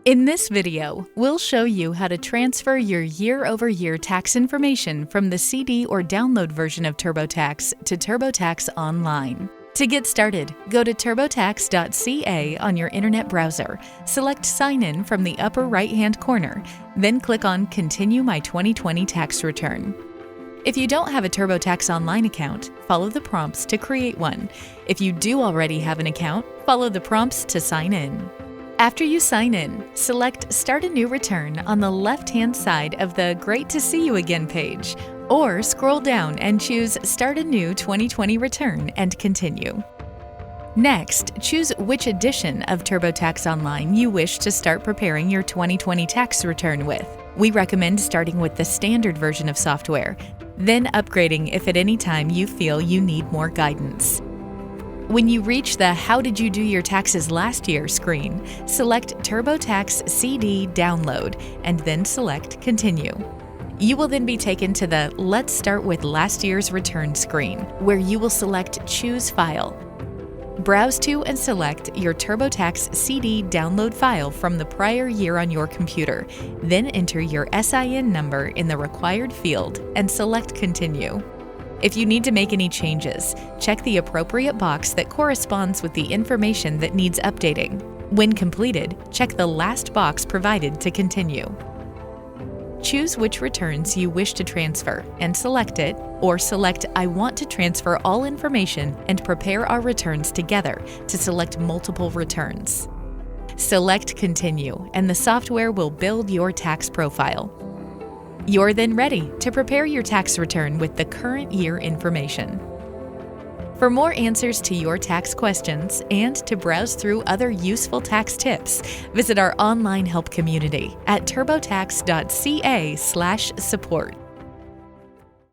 In this video, we'll show you how to transfer your year-over-year tax information from the CD or download version of TurboTax to TurboTax Online. To get started, go to turbotax.ca on your internet browser, select Sign In from the upper right-hand corner, then click on Continue My 2020 Tax Return. If you don't have a TurboTax Online account, follow the prompts to create one. If you do already have an account, follow the prompts to sign in. After you sign in, select Start a New Return on the left-hand side of the Great to See You Again page, or scroll down and choose Start a New 2020 Return and Continue. Next, choose which edition of TurboTax Online you wish to start preparing your 2020 tax return with. We recommend starting with the standard version of software, then upgrading if at any time you feel you need more guidance. When you reach the How Did You Do Your Taxes Last Year screen, select TurboTax CD Download and then select Continue. You will then be taken to the Let's Start with Last Year's Return screen, where you will select Choose File. Browse to and select your TurboTax CD download file from the prior year on your computer, then enter your SIN number in the required field and select Continue. If you need to make any changes, check the appropriate box that corresponds with the information that needs updating. When completed, check the last box provided to continue. Choose which returns you wish to transfer and select it, or select I want to transfer all information and prepare our returns together to select multiple returns. Select Continue, and the software will build your tax profile. You're then ready to prepare your tax return with the current year information. For more answers to your tax questions and to browse through other useful tax tips, visit our online help community at turbotax.ca/support.